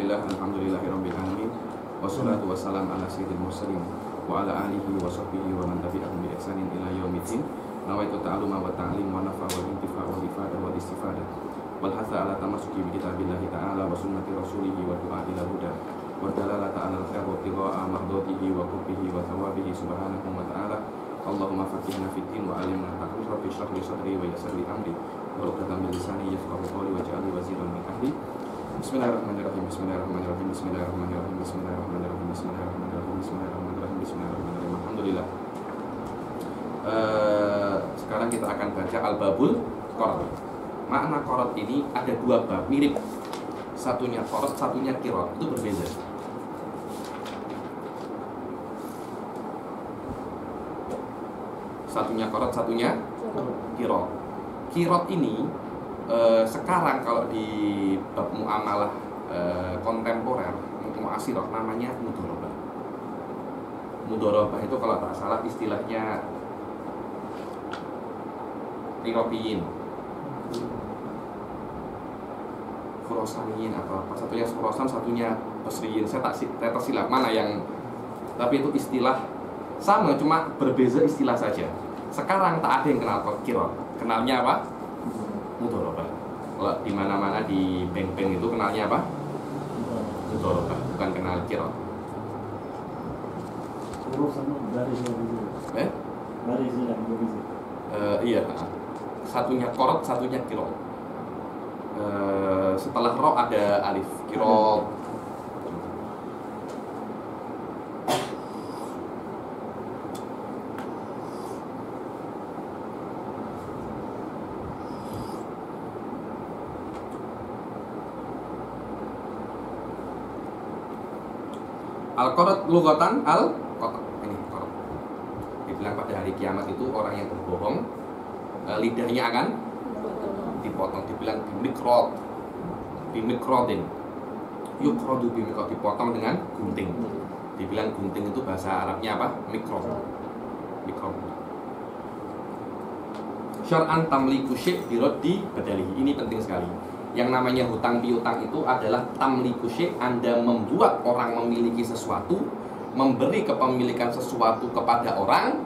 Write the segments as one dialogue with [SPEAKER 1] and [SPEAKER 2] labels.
[SPEAKER 1] alhamdulillahirabbil alamin. Wassalatu wassalamu ala sayyidil mursalin wa ala alihi wa sahbihi wa man tabi'ahum bi ihsanin ila yaumiddin. Nawaitu ta'alluma wa ta'lim wa nafa wa intifa wa ifada wa istifada wal hatha ala tamassuki bi kitabillahi ta'ala wa sunnati rasulihi wa du'a ila huda wa dalalata ala al-khair wa ibtigha'a mardatihi wa qurbihi wa thawabihi subhanahu wa ta'ala. Allahumma faqihna fid din wa alimna ta'wil rabbi shrah li sadri wa yassir li amri wa uqdatam min lisani yafqahu qawli waj'alni waziran min ahli. Bismillahirrahmanirrahim. Bismillahirrahmanirrahim. Bismillahirrahmanirrahim. Bismillahirrahmanirrahim. Bismillahirrahmanirrahim. Bismillahirrahmanirrahim. Bismillahirrahmanirrahim. Alhamdulillah. Sekarang kita akan baca Al-Babul Qorot. Makna qorot ini ada dua bab mirip. Satunya qorot, satunya qirot. Itu berbeda. Satunya qorot, satunya qirot. Qirot ini sekarang kalau di bab muamalah kontemporer, muasirah, namanya mudharabah. Mudharabah itu kalau tak salah istilahnya European, Khurasaniyin atau apa, satunya Khurasan, satunya Basriyin. Saya tak silap mana yang, tapi itu istilah sama, cuma berbeza istilah saja. Sekarang tak ada yang kenal qirot. Kenalnya apa? Mudharabah. Kalau di mana-mana di bank-bank itu kenalnya apa? Mudharabah, bukan kenal qirot. Iya. Satunya qorot, satunya qirot. Setelah ro ada alif, qirot. Al-qorot lughatan al-qot'. Ini qorot. Dibilang pada hari kiamat itu orang yang berbohong, lidahnya akan dipotong. Dibilang bimikrot, bimikrodin, yukrodu bimikrot, dipotong dengan gunting. Dibilang gunting itu bahasa Arabnya apa? Mikrot. Mikrot. Syar'an tamliku syai' biraddi badalihi. Ini penting sekali. Yang namanya hutang piutang itu adalah tamliku syai', Anda membuat orang memiliki sesuatu, memberi kepemilikan sesuatu kepada orang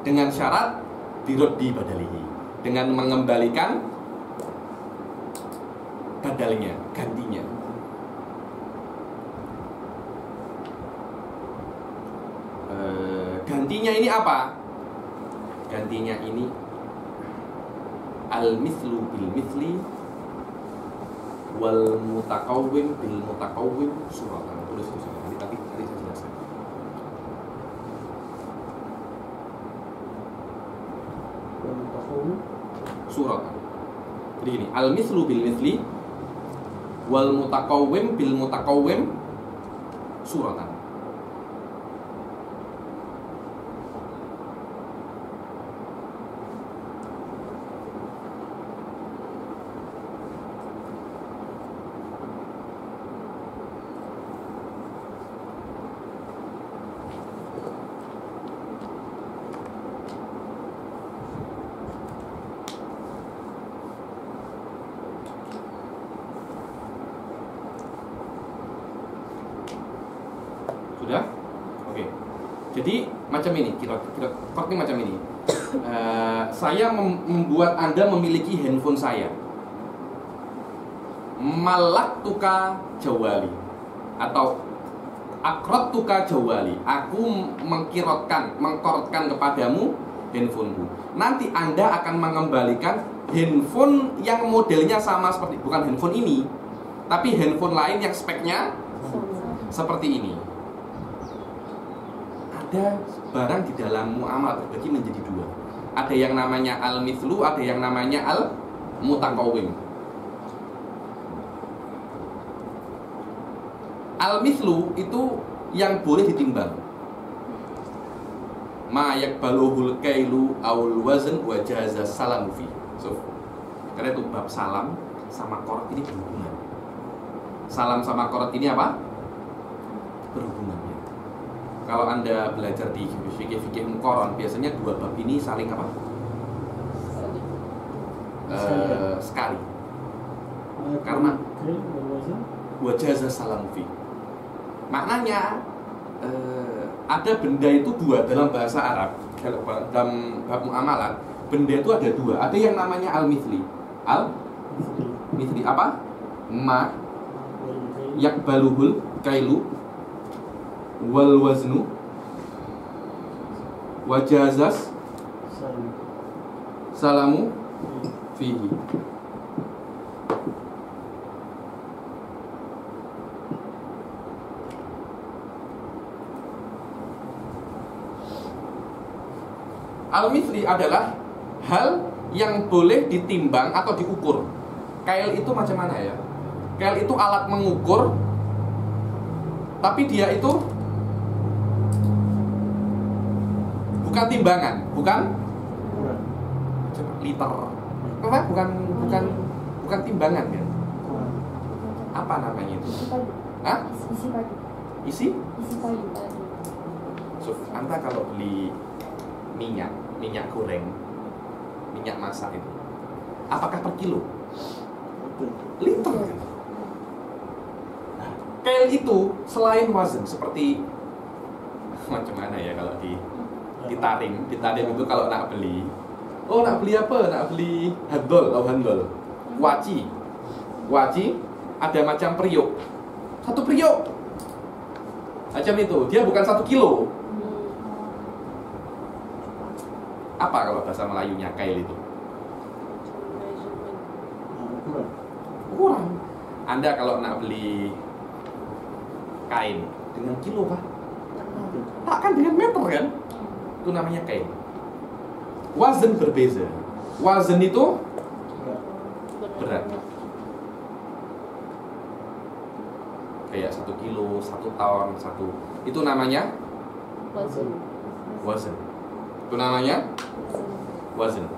[SPEAKER 1] dengan syarat biraddi badalihi, dengan mengembalikan badalnya, gantinya. Gantinya ini apa? Gantinya ini al-mithlu bil mithli wal mutakawwim bil mutakawwim suratan. Tulis itu saja. Tadi saya jelaskan. Suratan. Jadi ini al-mithlu bil mithli wal mutakawwim bil mutakawwim suratan. Sudah? Oke. Jadi macam ini, kira macam ini. Saya membuat Anda memiliki handphone saya. Malaktuka jawali atau akrottuka jawali. Aku mengkorotkan kepadamu handphoneku. Nanti Anda akan mengembalikan handphone yang modelnya sama seperti, bukan handphone ini, tapi handphone lain yang speknya seperti ini. Ada barang di dalam muamalah terbagi menjadi dua. Ada yang namanya al-mithlu, ada yang namanya al-mutakawwim. Al-mithlu itu yang boleh ditimbang. Ma yakbaluhul kailu aul wazn wa jaza salamu fi. So, karena itu bab salam sama qorot ini berhubungan. Salam sama qorot ini apa? Berhubungannya. Kalau Anda belajar di fikih muqaran, biasanya dua bab ini saling apa? Sekali. Karena wajaza salamu fi. Maknanya ada benda itu dua dalam bahasa Arab. Kalau dalam bab muamalat, benda itu ada dua. Ada yang namanya al-mithli. Al-mithli apa? Ma yakbaluhul kailu wal waznu wajazas salamu fihi. Al-mithli adalah hal yang boleh ditimbang atau diukur. Kail itu macam mana ya? Kail itu alat mengukur, tapi dia itu bukan timbangan, bukan liter. Apa? Bukan timbangan ya? Apa namanya itu? Hah? Isi padu. So, Anda kalau beli minyak goreng, minyak masak itu, apakah per kilo? Liter. Nah, kail itu selain wazn seperti macam mana ya kalau ditaring itu kalau nak beli, nak beli apa? Nak beli handol, waci, ada macam periuk, 1 periuk macam itu, dia bukan 1 kilo. Apa kalau bahasa Melayunya kail itu? Ukuran. Anda kalau nak beli kain dengan kilo Pak? Tak kan dengan meter kan? Itu namanya kain. Wazn berbeza. Wazn itu berat. Kayak 1 kilo, 1 ton, itu namanya wazn. Itu namanya wazn.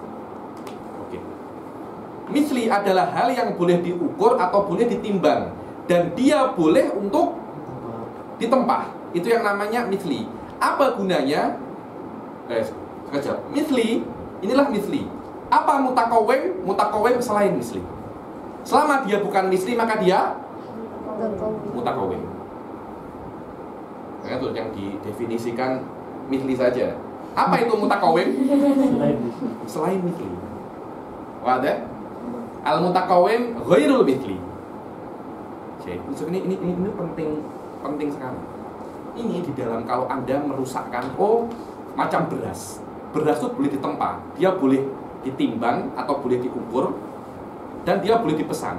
[SPEAKER 1] Oke. Mithli adalah hal yang boleh diukur atau boleh ditimbang, dan dia boleh untuk ditempah. Itu yang namanya mithli. Apa gunanya? Sekejap. Mithli, inilah mithli. Apa mutakawim? Mutakawim selain mithli. Selama dia bukan mithli, maka dia mutakawim. Nah, itu yang didefinisikan mithli saja. Apa itu mutakawim? Selain mithli. Wadah? Al-mutakawim ghairul mithli. Ini penting sekali. Ini di dalam kalau Anda merusakkan, macam beras. Beras itu boleh ditempa, dia boleh ditimbang atau boleh diukur, dan dia boleh dipesan.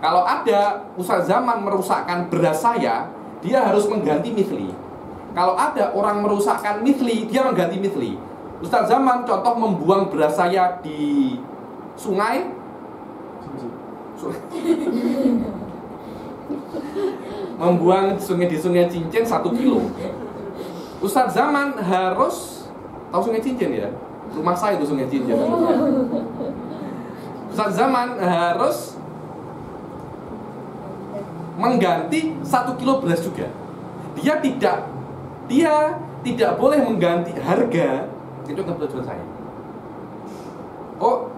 [SPEAKER 1] Kalau ada Ustaz Zaman merusakkan beras saya, dia harus mengganti mithli. Kalau ada orang merusakkan mithli, dia mengganti mithli. Ustaz Zaman contoh membuang beras saya di sungai. Membuang di sungai Cincin 1 kilo. Ustaz Zaman harus tahu sungai Cincin ya? Rumah saya itu sungai Cincin. Ustaz Zaman harus mengganti 1 kilo beras juga. Dia tidak boleh mengganti harga. Itu kebetulan saya.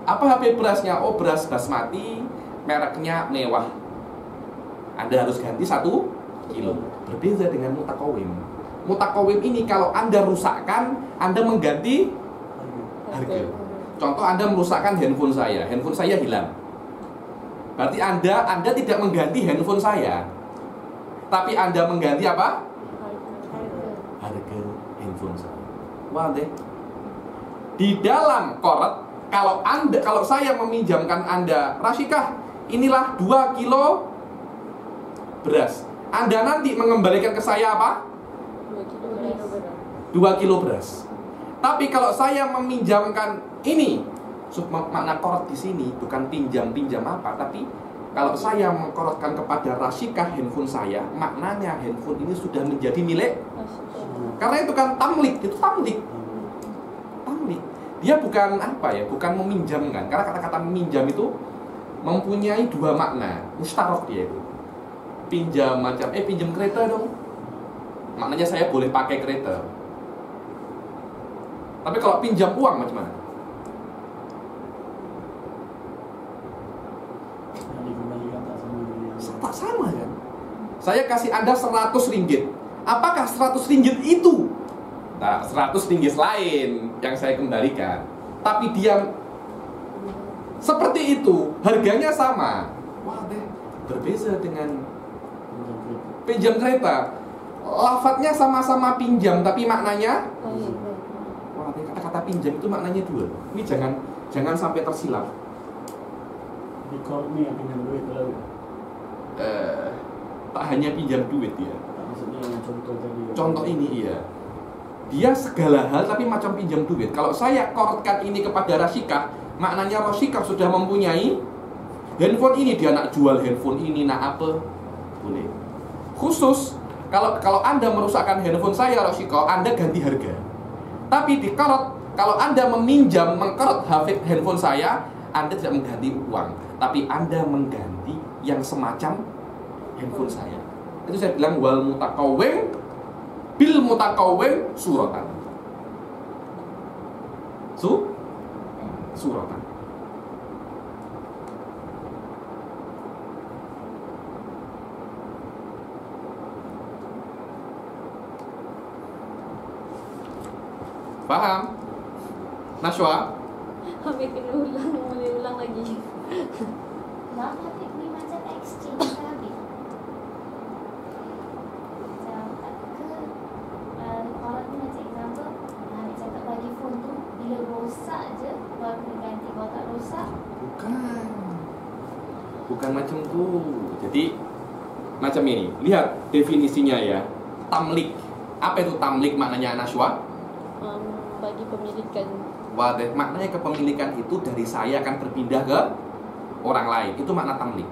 [SPEAKER 1] Apa HP berasnya? Beras basmati, mereknya mewah. Anda harus ganti 1 kilo. Berbeda dengan mutakawim. Mutakawim ini kalau Anda rusakkan, Anda mengganti harga. Contoh Anda merusakkan handphone saya hilang. Berarti Anda tidak mengganti handphone saya, tapi Anda mengganti apa? Harga handphone saya. Wah deh. Di dalam korot, kalau saya meminjamkan Anda, Rasyikah, inilah 2 kilo beras. Anda nanti mengembalikan ke saya apa? 2 kilo beras. Tapi kalau saya meminjamkan ini, makna korot di sini bukan pinjam apa, tapi kalau saya mengkorotkan kepada Rasyikah handphone saya, maknanya handphone ini sudah menjadi milik. Karena itu kan tamlik, Dia bukan bukan meminjamkan. Karena kata-kata meminjam itu mempunyai 2 makna. Mustarok dia itu. Pinjam macam, pinjam kereta dong. Maknanya saya boleh pakai kereta. Tapi kalau pinjam uang macam mana? Tak sama kan? Saya kasih Anda 100 ringgit. Apakah 100 ringgit itu? Nah, 100 ringgit lain yang saya kembalikan. Tapi dia seperti itu, harganya sama. Wah, berbeza dengan pinjam kereta. Lafadznya sama-sama pinjam, tapi maknanya wah, kata-kata pinjam itu maknanya dua. Ini jangan sampai tersilap.
[SPEAKER 2] Di ini yang pinjam duit lalu.
[SPEAKER 1] Tak hanya pinjam duit ya.
[SPEAKER 2] Maksudnya yang contoh tadi.
[SPEAKER 1] Contoh ini iya. Dia segala hal tapi macam pinjam duit. Kalau saya korotkan ini kepada Rasyikah, maknanya Rasyikah sudah mempunyai handphone ini, dia nak jual handphone ini, nak apa? Boleh. Khusus kalau Anda merusakkan handphone saya Rasyikah, Anda ganti harga. Tapi di korot, kalau Anda mengkorot handphone saya, Anda tidak mengganti uang, tapi Anda mengganti yang semacam handphone saya. Itu saya bilang wal mutakawwim bil mutakawwim suratan. Suratan. Paham? Nashwa?
[SPEAKER 3] Habis kena ulang, boleh ulang lagi.
[SPEAKER 4] Maaf, tapi ni macam exchange habis. Macam tak ke orang ni macam example, dia cakap bagi phone tu bila rosak je baru kena ganti. Kalau tak rosak,
[SPEAKER 1] Bukan macam tu. Jadi macam ini. Lihat definisinya ya. Tamlik. Apa itu tamlik maknanya Nashwa?
[SPEAKER 3] Bagi pemilikan.
[SPEAKER 1] Wadah, maknanya kepemilikan itu dari saya akan berpindah ke orang lain. Itu makna tamlik.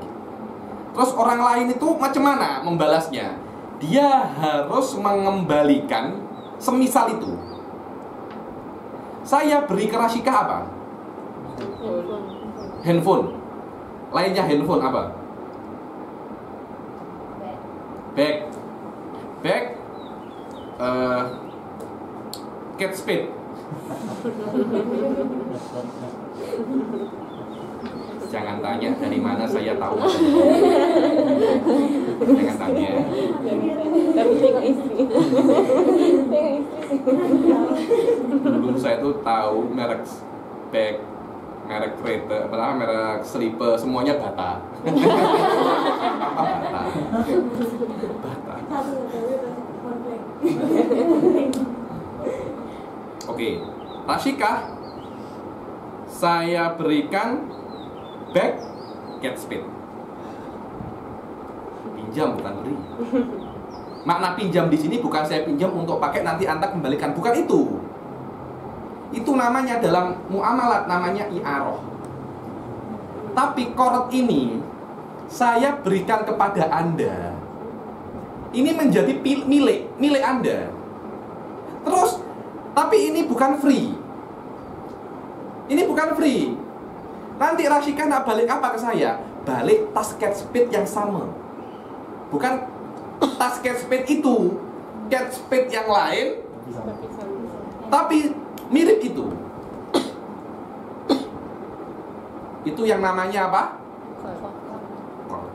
[SPEAKER 1] Terus orang lain itu macam mana membalasnya? Dia harus mengembalikan semisal itu. Saya beri ke Rasyikah apa? Handphone. Lainnya handphone apa? Bag. Cat spade. Jangan tanya dari mana saya tahu. Jangan tanya.
[SPEAKER 3] Tapi tengok isteri.
[SPEAKER 1] Dulu saya tuh tahu merek bag, merek kereta, merek slipper, semuanya Bata. Bata. Oke, Rasyikah, saya berikan bag cat spade. Pinjam bukan beri. Makna pinjam di sini bukan saya pinjam untuk pakai nanti Anda kembalikan, bukan itu. Itu namanya dalam muamalat namanya i'aroh. Tapi korot ini saya berikan kepada Anda. Ini menjadi milik Anda. Terus tapi ini bukan free. Ini bukan free. Nanti Rasyikah nak balik apa ke saya? Balik tas cat spade yang sama. Bukan tas cat spade itu. Cat spade yang lain, tapi mirip itu. Itu yang namanya apa? Korot.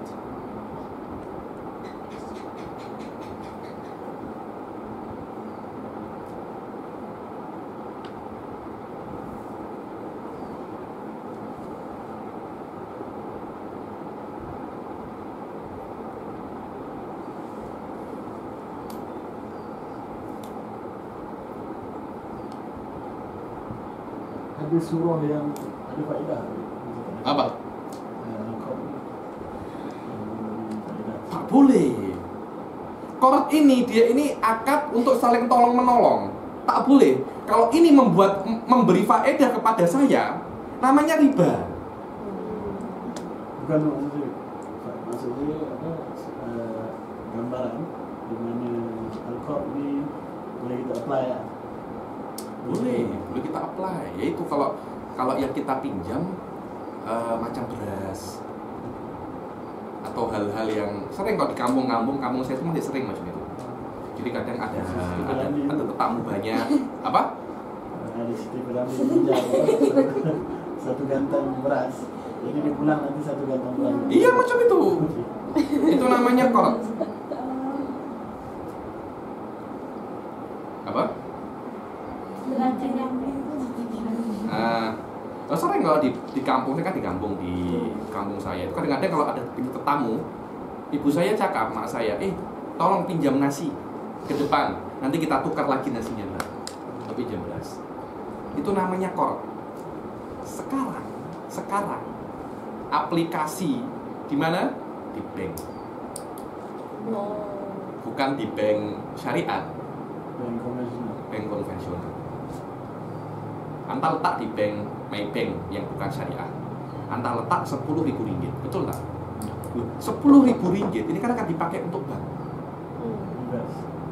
[SPEAKER 2] Ada surah yang ada faedah.
[SPEAKER 1] Apa? Tak boleh. Korot ini dia ini akad untuk saling tolong menolong. Tak boleh. Kalau ini memberi faedah kepada saya, namanya riba.
[SPEAKER 2] Bukan maksudnya apa? Gambaran di mana al-qard ni boleh kita apply ya.
[SPEAKER 1] Boleh kita apply. Yaitu kalau yang kita pinjam macam beras atau hal-hal yang sering kalau di kampung saya itu masih sering macam itu. Jadi kadang ada tetamu banyak apa?
[SPEAKER 2] Ada setiap berapa pinjam satu gantang beras. Jadi dia pulang nanti satu gantang beras.
[SPEAKER 1] Iya macam itu. namanya korot. Apa? Sering kalau di kampung, saya kan di kampung saya itu kadang-kadang kalau ada tamu, ibu saya cakap mak saya, tolong pinjam nasi ke depan, nanti kita tukar lagi nasinya Mbak. Tapi jam 11. Itu namanya korot. Sekarang aplikasi di mana? Di bank. Bukan di bank syariat. Bank konvensional. Anta letak di bank Maybank yang bukan syariah. Anta letak 10.000 ringgit, betul tak? 10.000 ringgit ini kan akan dipakai untuk bank.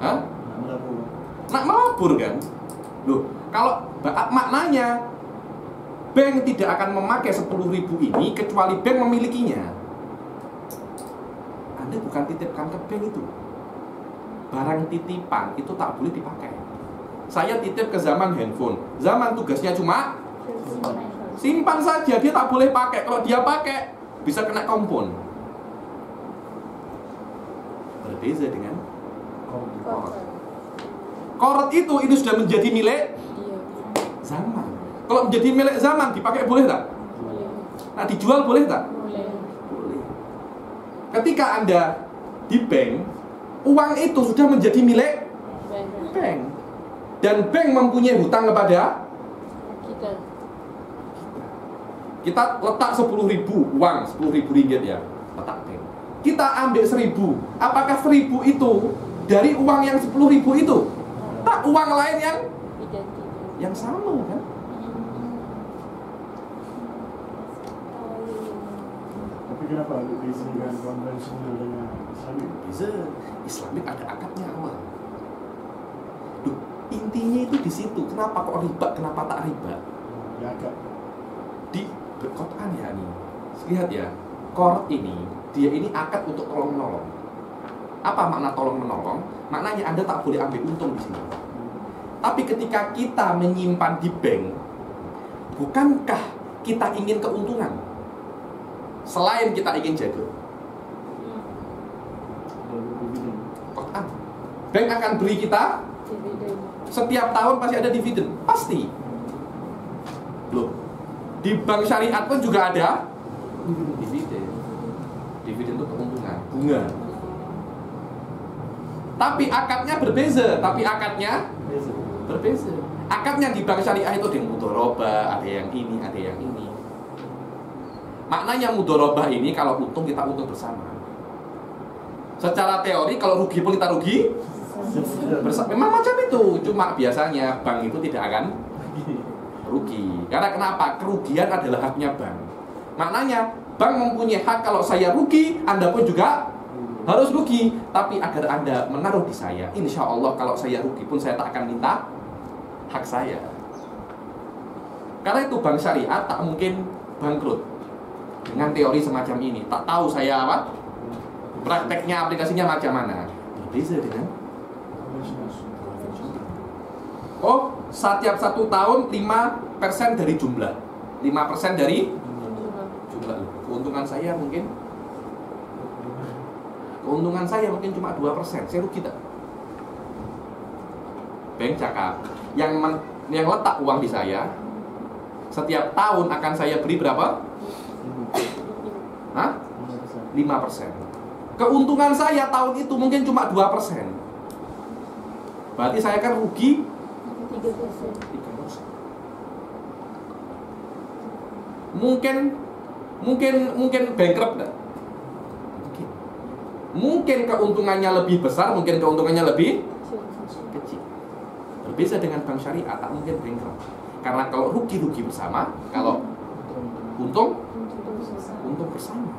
[SPEAKER 1] Hah? Nak melabur kan? Loh, kalau maknanya bank tidak akan memakai 10.000 ini kecuali bank memilikinya. Anda bukan titipkan ke bank itu. Barang titipan itu tak boleh dipakai. Saya titip ke Zaman handphone. Zaman tugasnya cuma simpan saja, dia tak boleh pakai. Kalau dia pakai bisa kena kompon. Berbeza dengan korot. Korot itu sudah menjadi milik Zaman. Kalau menjadi milik Zaman dipakai boleh tak? Nah, dijual boleh tak? Boleh. Ketika Anda di bank, uang itu sudah menjadi milik bank. Dan bank mempunyai hutang kepada kita letak 10.000 uang, 10.000 ringgit ya, letak bank. Kita ambil 1.000. Apakah 1.000 itu dari uang yang 10.000 itu? Tak, uang lain yang sama kan?
[SPEAKER 2] Tapi kenapa disebutkan konvensional dengan Islamik?
[SPEAKER 1] Bisa, Islamik ada akadnya awal. Duh, intinya itu di situ. Kenapa kok riba? Kenapa tak riba?
[SPEAKER 2] Ya akad.
[SPEAKER 1] Di Quran ya nih. Lihat ya, korot ini dia ini akad untuk tolong menolong. Apa makna tolong menolong? Maknanya Anda tak boleh ambil untung di sini. Tapi ketika kita menyimpan di bank, bukankah kita ingin keuntungan? Selain kita ingin jaga. Quran. Bank akan beri kita setiap tahun pasti ada dividen, pasti. Loh, di bank syariat pun juga ada dividen. Dividen itu keuntungan, bunga. Tapi akadnya berbeza, berbeza. Akadnya di bank syariah itu ada yang mudharabah, ada yang ini, ada yang ini. Maknanya mudharabah ini kalau untung kita untung bersama. Secara teori kalau rugi pun kita rugi bersama. Memang macam itu, cuma biasanya bank itu tidak akan rugi. Karena kenapa? Kerugian adalah haknya bank. Maknanya bank mempunyai hak kalau saya rugi, Anda pun juga harus rugi. Tapi agar Anda menaruh di saya, insya Allah kalau saya rugi pun saya tak akan minta hak saya. Karena itu bank syariat tak mungkin bangkrut dengan teori semacam ini. Tak tahu saya apa prakteknya, aplikasinya macam mana. Berbeza dengan setiap 1 tahun 5% dari jumlah, 5% dari jumlah. Keuntungan saya mungkin cuma 2%. Saya rugi tak? Bank cakap yang letak uang di saya setiap tahun akan saya beri berapa? 5%. Keuntungan saya tahun itu mungkin cuma 2%. Berarti saya kan rugi 3%. Mungkin bankrupt enggak? Mungkin keuntungannya lebih besar, mungkin keuntungannya lebih kecil. Berbeda dengan bank syariah, tak mungkin bankrupt. Karena kalau rugi bersama, kalau untung bersama.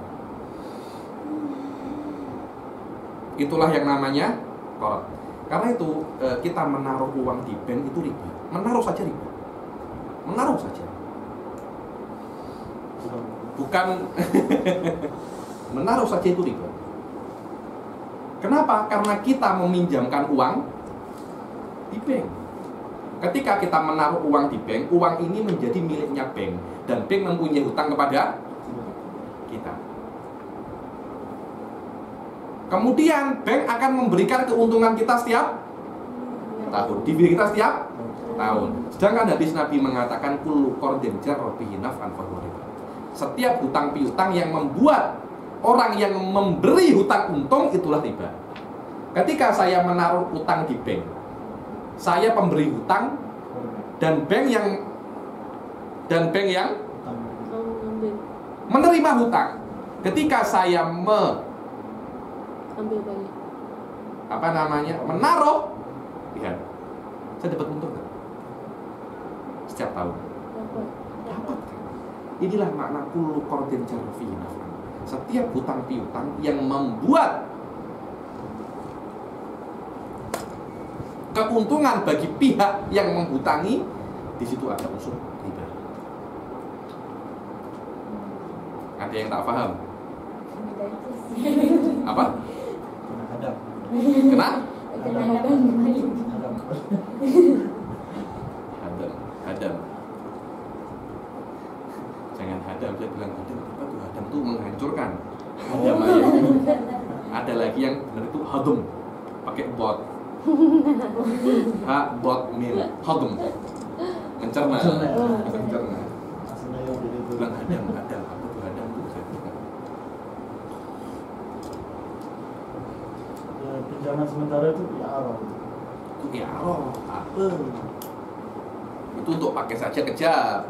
[SPEAKER 1] Itulah yang namanya korot. Karena itu kita menaruh uang di bank itu riba. Menaruh saja riba. Menaruh saja. Bukan menaruh saja itu riba. Kenapa? Karena kita meminjamkan uang di bank. Ketika kita menaruh uang di bank, uang ini menjadi miliknya bank. Dan bank mempunyai hutang kepada kita. Kemudian bank akan memberikan keuntungan kita setiap tahun, dividen kita setiap tahun. Sedangkan hadis Nabi mengatakan kullu qardin jarra bihi naf'an fa huwa riba. Setiap hutang piutang yang membuat orang yang memberi hutang untung itulah riba. Ketika saya menaruh utang di bank, saya pemberi hutang dan bank yang menerima hutang. Ketika saya
[SPEAKER 3] ambil balik.
[SPEAKER 1] menaruh, lihat, saya dapat untung kan? Setiap tahun. Dapat kan? Inilah makna kullu qardin jarra fihi naf'an. Setiap hutang piutang yang membuat keuntungan bagi pihak yang menghutangi, di situ ada unsur riba. Ada yang tak paham? Apa? Kena? Hadam. Jangan hadam, saya bilang hadam. Apa tuh hadam? Itu menghancurkan. Hadam aja. Ada lagi yang benar itu hadum, pakai bot. Bot mil hadum. Mencerna. Bilang hadam. Apa tuh hadam tuh?
[SPEAKER 2] Pinjaman sementara itu i'arah.
[SPEAKER 1] Itu i'arah apa? Itu untuk pakai saja kejap.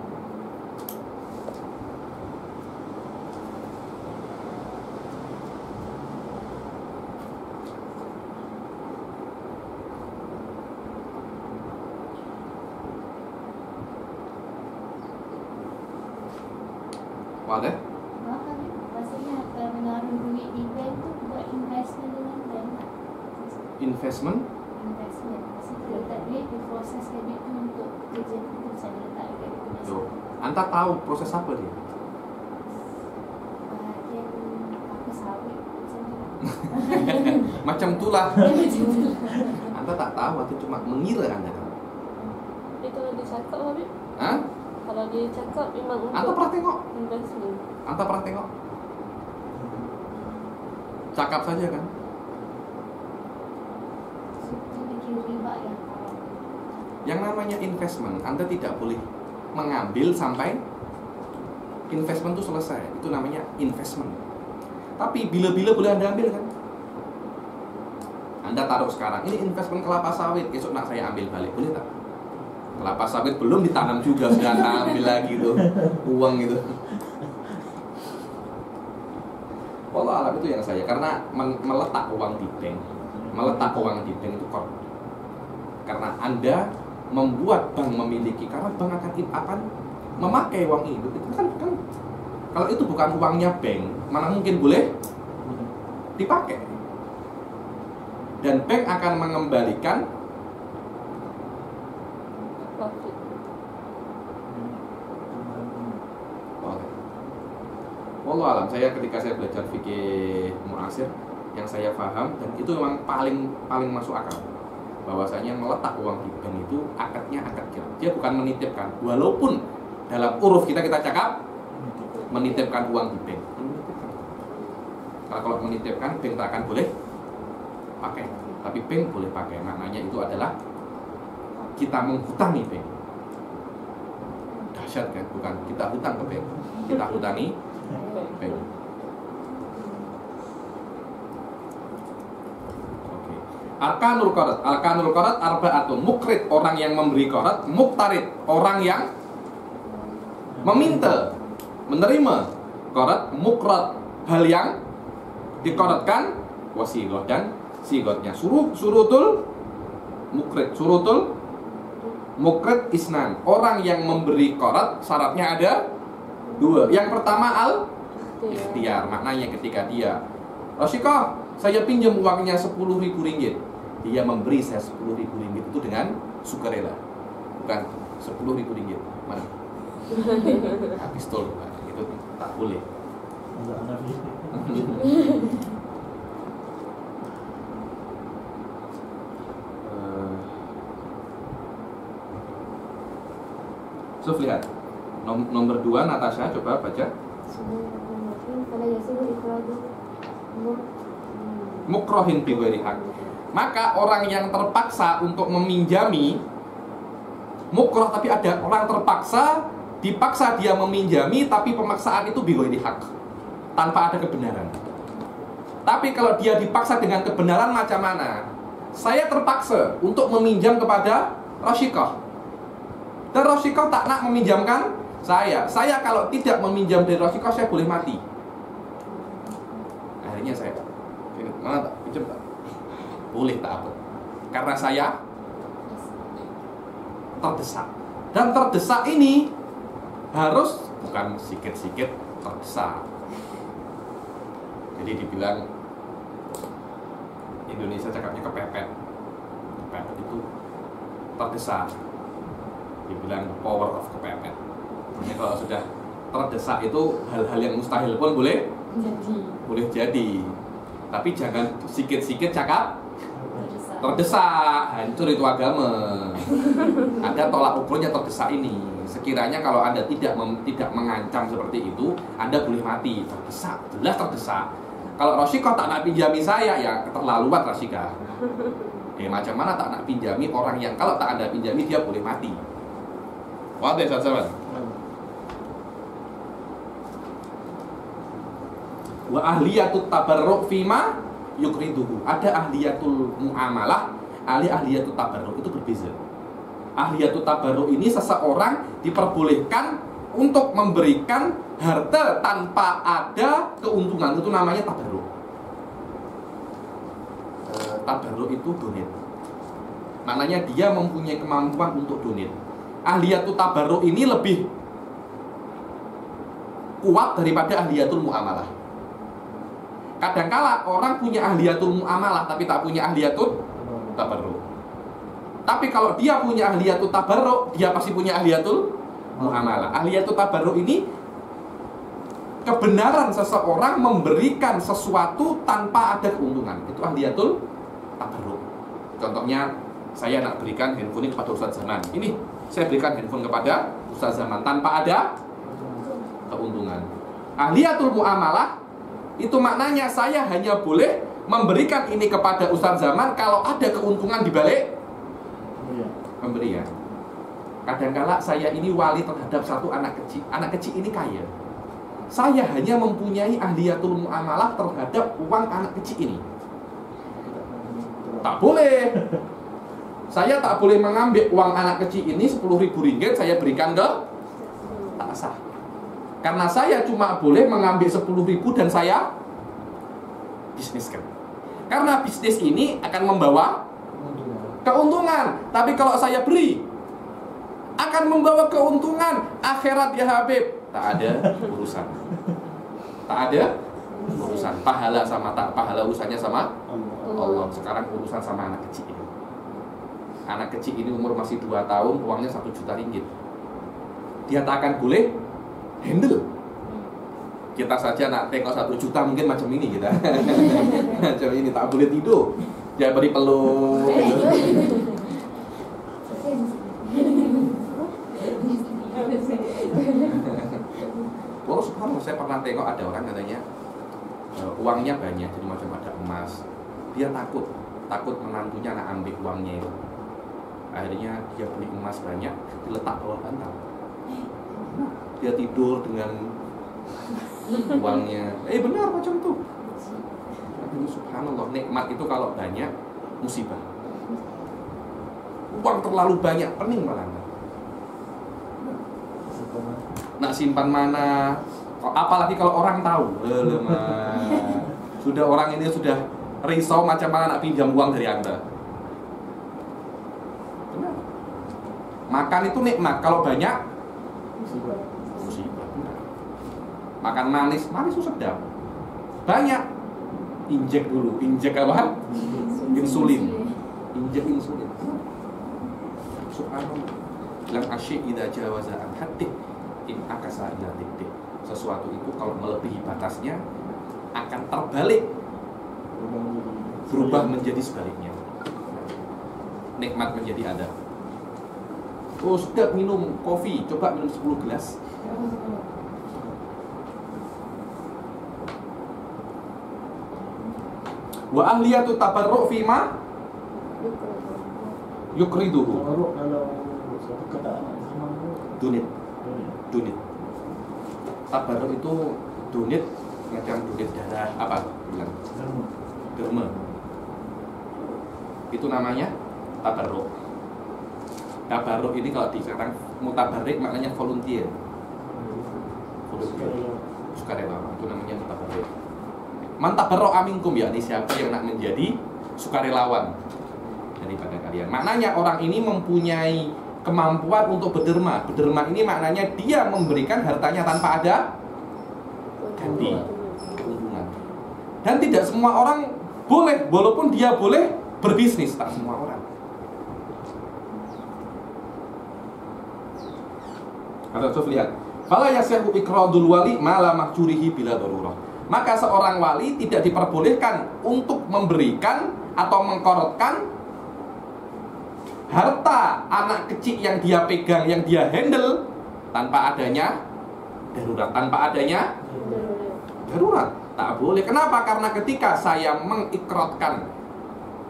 [SPEAKER 1] Wadah?
[SPEAKER 4] Maksudnya menaruh duit di bank tu buat investment dengan bank.
[SPEAKER 1] Investment?
[SPEAKER 4] Maksudnya letak duit, diproseskan duit tu untuk kerja tu misalnya letak duit tu
[SPEAKER 1] Tuh. Anta tahu proses apa dia?
[SPEAKER 4] bahagian apa sawit macam tu.
[SPEAKER 1] Macam itulah. Anta tak tahu atau cuma mengira Anda tahu?
[SPEAKER 3] Jadi kalau dia cakap Habib,
[SPEAKER 1] Hah?
[SPEAKER 3] kalau dia cakap memang
[SPEAKER 1] Anta
[SPEAKER 3] untuk
[SPEAKER 1] pernah tengok?
[SPEAKER 3] investment.
[SPEAKER 1] Anta pernah tengok? Cakap saja kan?
[SPEAKER 4] Itu bikin riba yang haram.
[SPEAKER 1] Yang namanya investment, Anda tidak boleh mengambil sampai investment itu selesai. Itu namanya investment. Tapi bila-bila boleh Anda ambil kan? Anda taruh sekarang, ini investment kelapa sawit, esok nak saya ambil balik, boleh tak? Kelapa sawit belum ditanam juga, sudah ambil lagi tuh uang itu. Wallah alam itu yang saya, karena meletak uang di bank, itu korup. Karena Anda membuat bank memiliki, karena bank akan memakai uang itu kan kalau itu bukan uangnya bank, mana mungkin boleh dipakai. Dan bank akan mengembalikan
[SPEAKER 3] Profit.
[SPEAKER 1] Wallah alam, ketika saya belajar fikih mu'asir, yang saya paham dan itu memang paling masuk akal, bahwasanya meletak uang di bank itu akadnya akad kira. Dia bukan menitipkan, walaupun dalam uruf kita cakap menitipkan uang di bank. Karena kalau menitipkan, bank tak akan boleh pakai, tapi bank boleh pakai. Maknanya itu adalah kita menghutangi bank. Dahsyat kan? Bukan kita hutang ke bank, kita hutangi bank. Oke. Arkanul qarat arba'atun. Mukrid, orang yang memberi qarat. Muktarid, orang yang meminta, menerima qarat. Mukrad, hal yang diqaratkan. Wasilah dan sigotnya. Surutul mukrid isnan. Orang yang memberi qarat syaratnya ada dua. Yang pertama ikhtiar. Maknanya ketika dia, Rasyikoh, saya pinjam uangnya 10.000 ringgit, dia memberi saya 10.000 ringgit itu dengan sukarela, bukan 10.000 ringgit. Mana? Pistol, itu tak boleh. So, lihat nomor 2, Natasha, coba baca.
[SPEAKER 4] Kalau yasuhu ifradu
[SPEAKER 1] mukrohin bighairi haq. Maka orang yang terpaksa untuk meminjami mukroh, tapi ada orang terpaksa, dipaksa dia meminjami, tapi pemaksaan itu bighairi haq, tanpa ada kebenaran. Tapi kalau dia dipaksa dengan kebenaran macam mana? Saya terpaksa untuk meminjam kepada Rasyikah, dan Rasyikah tak nak meminjamkan saya. Saya kalau tidak meminjam dari Rasyikah, saya boleh mati. Akhirnya saya, mana tak pinjam tak? Boleh tak apa? Karena saya terdesak. Dan terdesak ini harus bukan sikit-sikit terdesak. Jadi dibilang Indonesia cakapnya kepepet. Kepepet itu terdesak. Dibilang power of kepepet. Jadi kalau sudah terdesak itu hal-hal yang mustahil pun boleh jadi. Tapi jangan sikit-sikit cakap terdesak, hancur itu agama. Anda tolak ukurnya terdesak ini. Sekiranya kalau Anda tidak mengancam seperti itu, Anda boleh mati. Terdesak, jelas terdesak. Kalau Rasyikah tak nak pinjami saya, ya keterlaluan Rasyikah. Macam mana tak nak pinjami orang yang kalau tak Anda pinjami dia boleh mati. Wadah sahabat. Wa ahliyatut tabarruk fima yukriduhu. Ada ahliyatul muamalah, ahliyatul tabarruk itu berbeza. Ahliyatul tabarruk ini seseorang diperbolehkan untuk memberikan harta tanpa ada keuntungan, itu namanya tabarruk. Tabarruk itu donate. Maknanya dia mempunyai kemampuan untuk donate. Ahliyatul tabarruk ini lebih kuat daripada ahliyatul muamalah. Kadangkala orang punya ahliyatul muamalah tapi tak punya ahliyatul tabarruk. Tapi kalau dia punya ahliyatul tabarruk, dia pasti punya ahliyatul muamalah. Ahliyatul tabarruk ini kebenaran seseorang memberikan sesuatu tanpa ada keuntungan. Itu ahliyatul tabarruk. Contohnya, saya nak berikan handphone ini kepada Ustaz Zaman. Ini saya berikan handphone kepada Ustaz Zaman tanpa ada keuntungan. Ahliyatul muamalah itu maknanya saya hanya boleh memberikan ini kepada Ustaz Zaman kalau ada keuntungan di balik pemberian. Kadangkala saya ini wali terhadap satu anak kecil. Anak kecil ini kaya. Saya hanya mempunyai ahliyatul muamalah terhadap uang anak kecil ini. Tak boleh. Saya tak boleh mengambil uang anak kecil ini 10.000 ringgit saya berikan ke tak sah. Karena saya cuma boleh mengambil 10.000 dan saya bisniskan. Karena bisnis ini akan membawa keuntungan. Tapi kalau saya beri akan membawa keuntungan akhirat ya Habib, tak ada urusan. Tak ada urusan. Pahala sama tak pahala urusannya sama Allah. Sekarang urusan sama anak kecil ini. Anak kecil ini umur masih 2 tahun, uangnya 1 juta ringgit. Dia tak akan boleh handle. Kita saja nak tengok 1 juta mungkin macam ini kita. Macam ini tak boleh tidur. Dia beri peluk. Oh subhanallah, saya pernah tengok ada orang katanya uangnya banyak, jadi macam ada emas. Dia takut menantunya nak ambil uangnya itu. Akhirnya dia beli emas banyak, diletak bawah bantal. Dia tidur dengan uangnya. Benar macam itu. Subhanallah, nikmat itu kalau banyak musibah. Uang terlalu banyak, pening malah. Nak simpan mana? Apalagi kalau orang tahu. Sudah orang ini sudah risau macam mana nak pinjam uang dari Anda. Benar. Makan itu nikmat, kalau banyak musibah. Makan manis itu sedap. Banyak injek dulu, injek apa? Insulin. Injek insulin. Subhanallah. Lam asyik idza jawaza an haddih in akasa ila titik. Sesuatu itu kalau melebihi batasnya akan terbalik, berubah menjadi sebaliknya. Nikmat menjadi adab. Oh sedap minum kopi, coba minum 10 gelas. Wa ahliyatu tabarru' fima yukriduhu.
[SPEAKER 2] Tabarruk kalau satu kata anak zaman tu.
[SPEAKER 1] Dunit.
[SPEAKER 2] Dunia.
[SPEAKER 1] Dunit. Tabarruk itu dunit macam dunit darah apa bilang?
[SPEAKER 2] Derma.
[SPEAKER 1] Derma. Itu namanya tabarruk. Tabarruk ini kalau di sekarang mutabarrik maknanya volunteer. Volunteer. Sukarela itu namanya mutabarrik. Man tabarra'a minkum, yakni siapa yang nak menjadi sukarelawan daripada kalian. Maknanya orang ini mempunyai kemampuan untuk berderma. Berderma ini maknanya dia memberikan hartanya tanpa ada ganti, keuntungan. Dan tidak semua orang boleh, walaupun dia boleh berbisnis, tak semua orang. Ada coba lihat. Fala yasihu ikradul wali mala mahjurihi bila darurah. Maka seorang wali tidak diperbolehkan untuk memberikan atau mengkorotkan harta anak kecil yang dia pegang, yang dia handle tanpa adanya darurat, tanpa adanya darurat. Tak boleh. Kenapa? Karena ketika saya mengikrotkan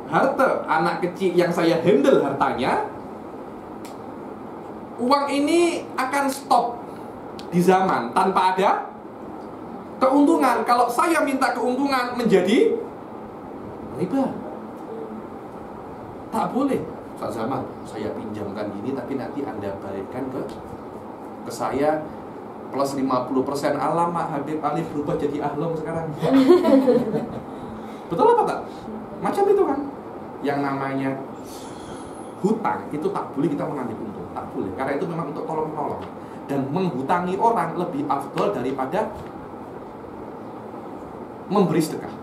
[SPEAKER 1] harta anak kecil yang saya handle hartanya, uang ini akan stop di zaman tanpa ada keuntungan. Kalau saya minta keuntungan menjadi riba, tak boleh. Saat zaman saya pinjamkan gini, tapi nanti Anda balikkan ke saya plus 50%. Alamak, Habib Ali berubah jadi ahlom sekarang. Betul apa tak? Macam itu kan. Yang namanya hutang itu tak boleh kita mengambil untung, tak boleh. Karena itu memang untuk tolong-menolong. Dan menghutangi orang lebih afdol daripada memberi sedekah.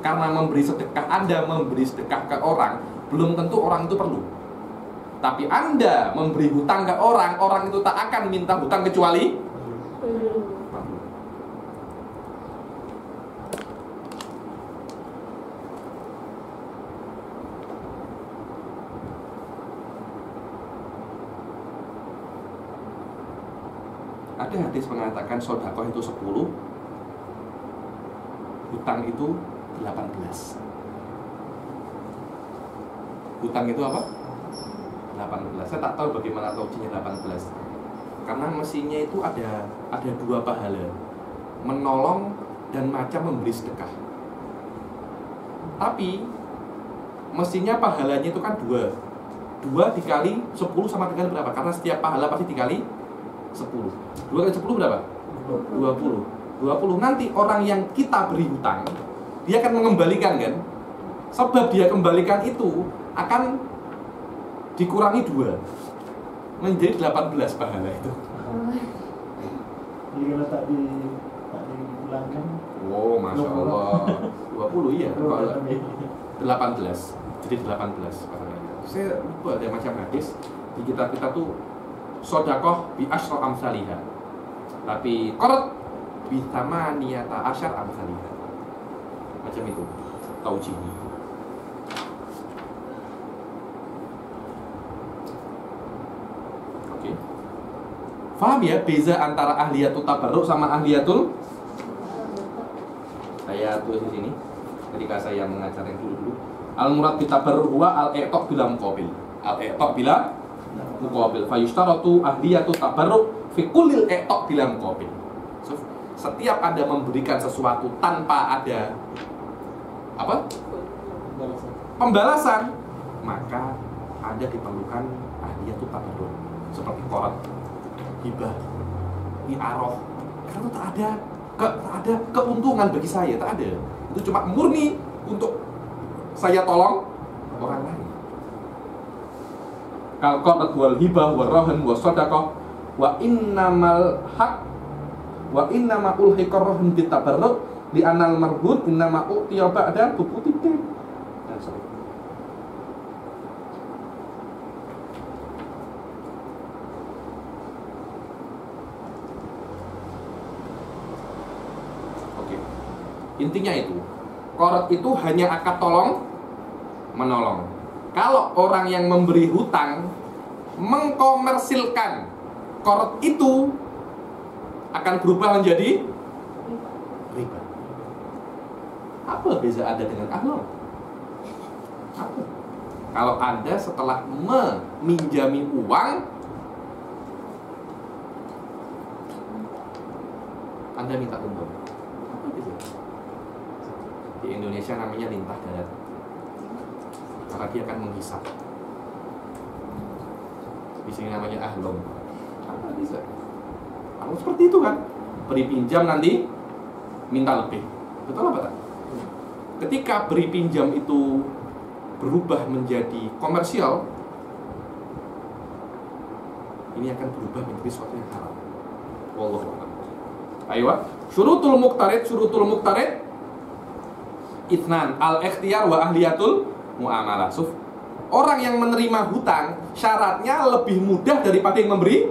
[SPEAKER 1] Karena memberi sedekah, Anda memberi sedekah ke orang, belum tentu orang itu perlu. Tapi Anda memberi hutang ke orang, orang itu tak akan minta hutang kecuali perlu. Ada hadis mengatakan sedekah itu 10, hutang itu 18. Hutang itu apa? 18. Saya tak tahu bagaimana taujinya 18. Karena mestinya itu ada dua pahala, menolong dan macam memberi sedekah. Tapi mestinya pahalanya itu kan 2 dikali 10 sama dengan berapa? Karena setiap pahala pasti dikali 10. 2 kali 10 berapa? 20. Nanti orang yang kita beri hutang, dia akan mengembalikan kan? Sebab dia kembalikan itu akan dikurangi 2 menjadi 18 pahala itu.
[SPEAKER 2] Jadi kalau tak dipulangkan.
[SPEAKER 1] Oh, Masya Allah. 20 iya. 18. Jadi 18 pahala. Saya lupa ada macam hadis di kitab kita tuh sodakoh bi asyra amsalihah. Tapi qard bi thamaniyata asyar amsalihah. Macam itu taujihnya. Oke. Faham ya beza antara ahliyatul tabarruk sama ahliyatul? Saya tulis di sini ketika saya mengajar yang dulu. Al-murad bitabarruk huwa al-i'taq bila muqabil. Al-i'taq bila muqabil. Fa yushtaratu ahliyatu tabarruk fi kullil i'taq bila muqabil. So, setiap Anda memberikan sesuatu tanpa ada apa? Pembalasan, maka Anda diperlukan ahliyatu tabarruk seperti qard, hibah, i'arah. Karena tak ada keuntungan bagi saya, tak ada. Itu cuma murni untuk saya tolong orang lain. Kal qard wal hibah wal rahan was sadaqah wa innamal haq wa innama ulhiqar rahan bit tabarruk li anal marhun innama utiya ba'da tubutik. Oke. Intinya itu, qard itu hanya akad tolong menolong. Kalau orang yang memberi hutang mengkomersilkan qard itu akan berubah menjadi riba. Apa beza Anda dengan ahlon? Apa? Kalau Anda setelah meminjami uang, Anda minta umroh. Apa beza? Di Indonesia namanya lintah darat. Karena dia akan menghisap. Di sini namanya ahlon. Apa bisa? Kalau seperti itu kan, beri pinjam nanti minta lebih. Betul apa tak? Ketika beri pinjam itu berubah menjadi komersial, ini akan berubah menjadi sesuatu yang haram. Wallahu a'lam. Ayo, syurutul muqtarid itsnan al-ikhtiyar wa ahliyatul muamalah. Orang yang menerima hutang syaratnya lebih mudah daripada yang memberi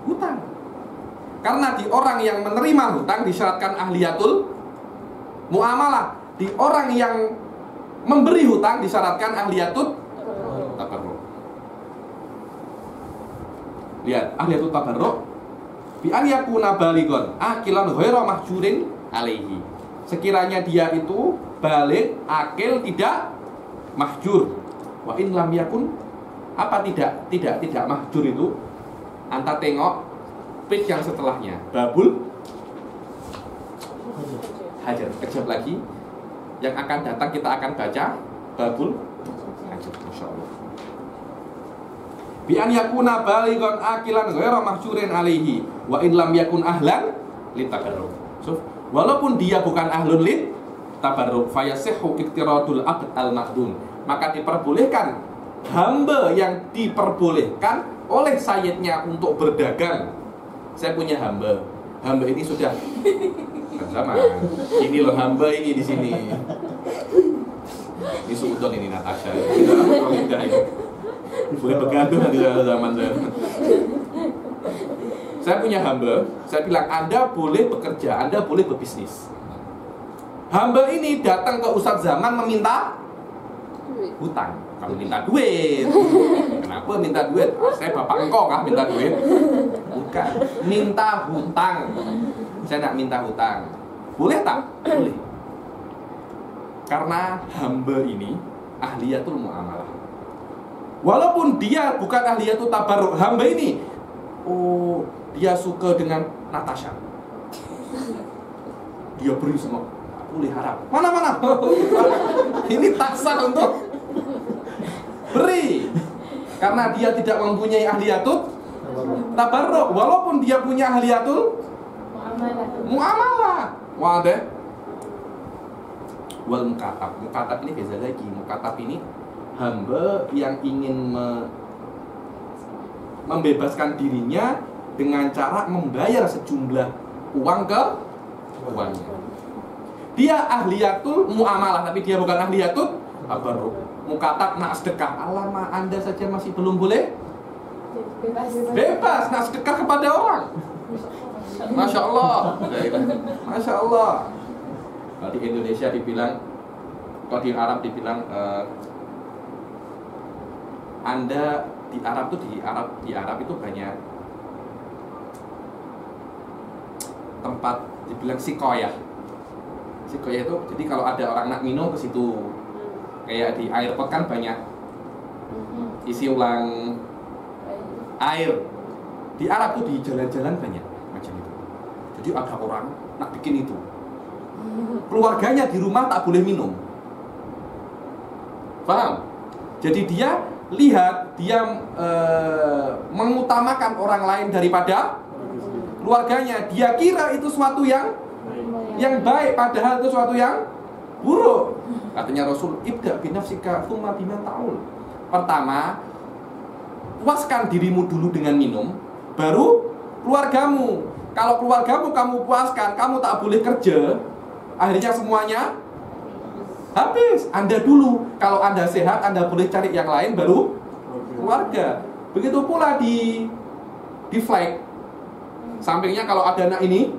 [SPEAKER 1] hutang. Karena di orang yang menerima hutang disyaratkan ahliyatul muamalah. Di orang yang memberi hutang disyaratkan ahliyatul tabarruk. Lihat, ahliyatul tabarruk bi an yakuna balighon aqilan ghairu mahjurin alaihi. Sekiranya dia itu balik, akil, tidak mahjur. Wa in lam yakun, apa tidak mahjur itu? Anta tengok page yang setelahnya, babul hajar. Kejap lagi yang akan datang kita akan baca babul hajar, insyaallah. Bi an yakuna balighon aqilan ghairu mahjurin alaihi wa in lam yakun ahlan litabarruk. So, walaupun dia bukan ahlun lit tabarruk, fayasihhu iktiradul abd al-mahdun, maka diperbolehkan hamba yang diperbolehkan oleh sayyidnya untuk berdagang. Saya punya hamba ini sudah sama. Ini loh hamba ini di sini. Ini Sultan, ini Natasha. Boleh begaduh nanti zaman saya. Saya punya hamba, saya bilang Anda boleh bekerja, Anda boleh berbisnis. Hamba ini datang ke Ustadz Zaman meminta hutang. Kamu minta duit. Kenapa minta duit? Saya bapak engkau kah minta duit? Bukan, minta hutang. Saya nak minta hutang. Boleh tak? Boleh. Karena hamba ini ahliyatul muamalah. Walaupun dia bukan ahliyatul tabarruk, hamba ini dia suka dengan Natasha. Dia beri semua. Boleh harap. Mana? Ini tak sah untuk beri. Karena dia tidak mempunyai ahliyatul tabarruk. Walaupun dia punya ahliyatul muamalah. Wadah. Wal mukatab. Mukatab ini beza lagi. Mukatab ini hamba yang ingin membebaskan dirinya dengan cara membayar sejumlah uang ke uangnya. Dia ahliyatul muamalah, tapi dia bukan ahliyatul tabarruk. Mukatab nak sedekah. Alamak, Anda saja masih belum boleh bebas nak sedekah kepada orang. Masya Allah. Masya Allah. Kalau di Indonesia dibilang, kalau di Arab dibilang Anda di Arab tuh di Arab itu banyak tempat dibilang sikoyah. Sikoyah itu jadi kalau ada orang nak minum ke situ. Kayak di airport kan banyak isi ulang air. Di Arab tuh di jalan-jalan banyak macam itu. Jadi ada orang nak bikin itu. Keluarganya di rumah tak boleh minum. Paham? Jadi dia lihat, dia mengutamakan orang lain daripada keluarganya. Dia kira itu suatu yang baik, padahal itu suatu yang buruk. Katanya Rasul, ibda binafsika tsumma biman ta'ul. Pertama, puaskan dirimu dulu dengan minum, baru keluargamu. Kalau keluargamu kamu puaskan, kamu tak boleh kerja, akhirnya semuanya habis. Anda dulu, kalau Anda sehat, Anda boleh cari yang lain, baru keluarga. Begitu pula di flight. Sampingnya kalau ada anak ini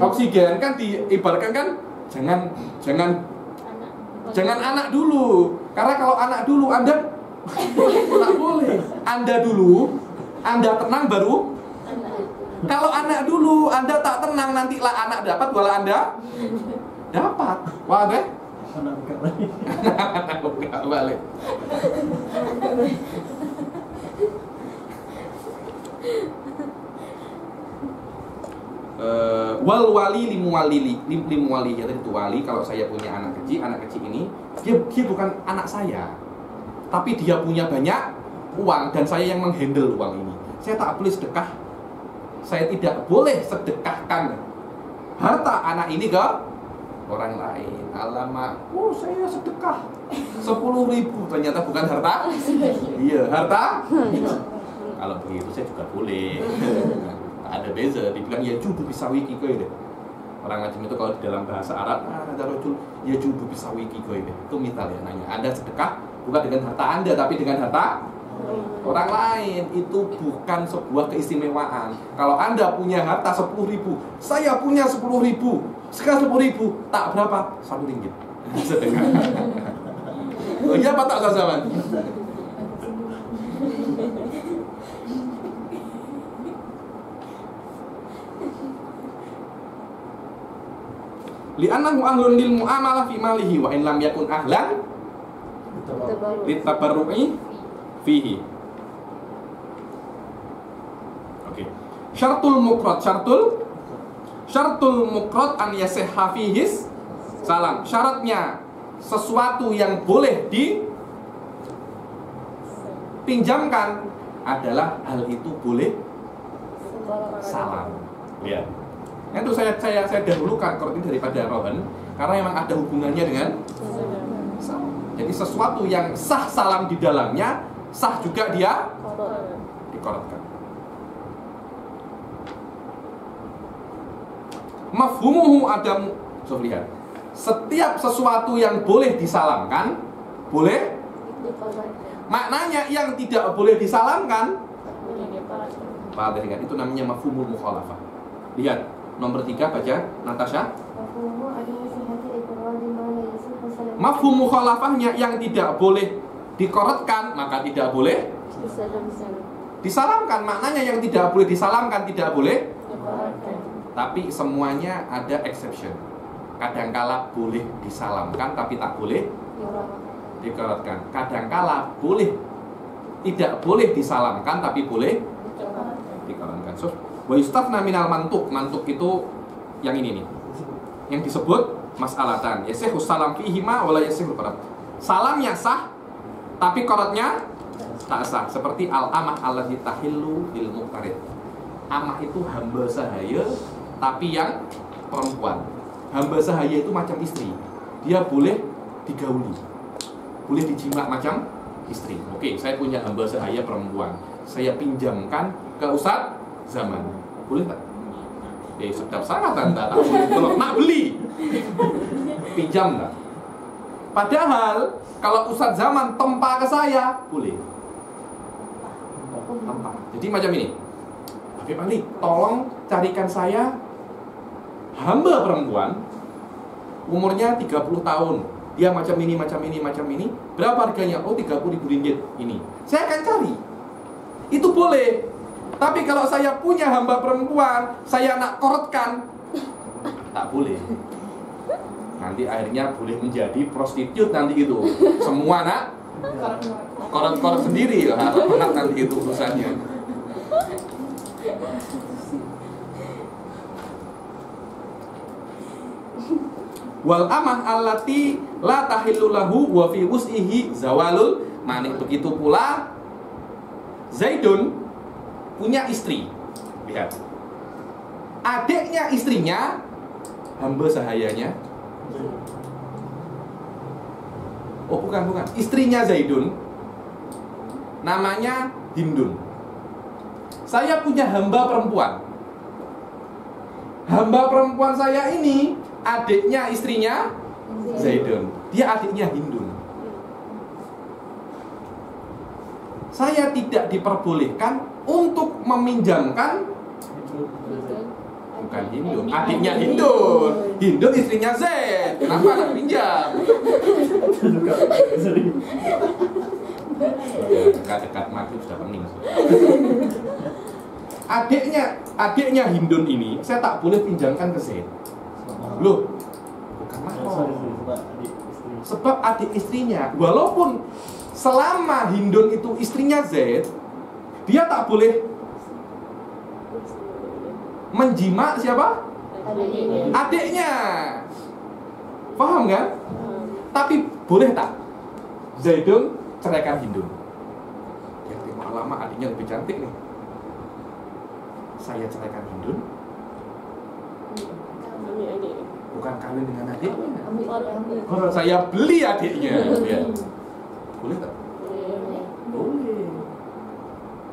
[SPEAKER 1] oksigen kan diibaratkan kan jangan anak dulu. Karena kalau anak dulu Anda tak boleh. Anda dulu, Anda tenang baru. Kalau anak dulu Anda tak tenang, nantilah anak dapat, walau Anda Dapat. Wah deh.
[SPEAKER 2] Anak buka balik.
[SPEAKER 1] Buka balik. Wal wali limuwali ya tadi itu wali. Kalau saya punya anak kecil ini dia bukan anak saya, tapi dia punya banyak uang dan saya yang menghandle uang ini. Saya tak boleh sedekah. Saya tidak boleh sedekahkan harta anak ini ke orang lain. Alamak, saya sedekah 10.000, ternyata bukan harta. Iya, harta. Kalau begitu saya juga boleh. Ada beza, dibilang ya judu bisawi kikoy deh. Orang macam itu kalau di dalam bahasa Arab, ada rojul ya judu bisawi kikoy deh. Itu misal ya nanya, Anda sedekah bukan dengan harta Anda tapi dengan harta orang lain. Itu bukan sebuah keistimewaan. Kalau Anda punya harta 10.000, saya punya 10.000, sekarang 10.000, tak berapa? 1 ringgit. Sedekah. Oh iya Pak tak Zazaman? Li'annahu ahlun lil mu'amalah fi malihi wa in lam yakun ahlan litabarru'i fihi. Oke. Syartul mukrot an yasihha fihis salam. Syaratnya sesuatu yang boleh dipinjamkan adalah hal itu boleh salam. Lihat. Itu saya dahulukan kortin daripada rohan karena memang ada hubungannya dengan salam. Jadi sesuatu yang sah salam di dalamnya, sah juga dia dikorotkan. Mafhumuhu adamu. So, lihat. Setiap sesuatu yang boleh disalamkan, boleh. Maknanya yang tidak boleh disalamkan, itu namanya mafhumul mukhalafah. Lihat. Nomor 3 baca, Natasha. Mafhum mukhalafahnya yang tidak boleh dikorotkan, maka tidak boleh disalamkan. Maknanya yang tidak boleh disalamkan tidak boleh. Tapi semuanya ada exception. Kadangkala boleh disalamkan tapi tak boleh dikorotkan. Kadangkala boleh tidak boleh disalamkan tapi boleh dikorotkan. So, wa yustafna minal mantuk. Mantuk itu yang ini nih. Yang disebut mas'alatan. Yasihu salam fihima wala yasihu korot. Salamnya sah, tapi korotnya tak sah. Seperti al-amah allati tahillu lil muqtarid. Amah itu hamba sahaya, tapi yang perempuan. Hamba sahaya itu macam istri. Dia boleh digauli, boleh dijima macam istri. Oke, saya punya hamba sahaya perempuan. Saya pinjamkan ke Ustadz Zaman, boleh tak? Sedap sangat Anda tak boleh. Kalau nak beli, pinjam tak? Padahal kalau Ustadz Zaman tempa ke saya, boleh. Tempa. Jadi macam ini. Habib Ali, tolong carikan saya hamba perempuan, umurnya 30 tahun. Dia macam ini, macam ini, macam ini. Berapa harganya? Oh, 30.000 ringgit ini. Saya akan cari. Itu boleh. Tapi kalau saya punya hamba perempuan, saya nak korotkan, tak boleh. Nanti akhirnya boleh menjadi prostitut nanti itu. Semua nak korot-korot sendiri, harap nanti itu urusannya. Wal amah allati la tahillu lahu wa fi wus'ihi zawalul mani. Begitu pula Zaidun punya istri. Lihat. Adiknya istrinya hamba sahayanya. Oh, bukan. Istrinya Zaidun namanya Hindun. Saya punya hamba perempuan. Hamba perempuan saya ini adiknya istrinya Zaidun. Dia adiknya Hindun. Saya tidak diperbolehkan untuk meminjamkan bukan Hindun, adiknya Hindun. Hindun istrinya Zaid. Kenapa nak pinjam? Dekat-dekat mati sudah pening. Adiknya Hindun ini saya tak boleh pinjamkan ke Zaid. Loh, bukan
[SPEAKER 2] Sorry,
[SPEAKER 1] mahram.
[SPEAKER 2] sebab adik istri.
[SPEAKER 1] Sebab adik istrinya, walaupun selama Hindun itu istrinya Zaid, dia tak boleh menjima siapa? Adiknya. Paham kan? Tapi boleh tak Zaidun ceraikan Hindun? Ya tengok lama adiknya lebih cantik nih. Saya ceraikan Hindun,
[SPEAKER 3] Ambil adik.
[SPEAKER 1] bukan kawin dengan adiknya.
[SPEAKER 2] Korang
[SPEAKER 1] Saya beli adiknya. Ya. Boleh tak?
[SPEAKER 3] Boleh.
[SPEAKER 1] Boleh.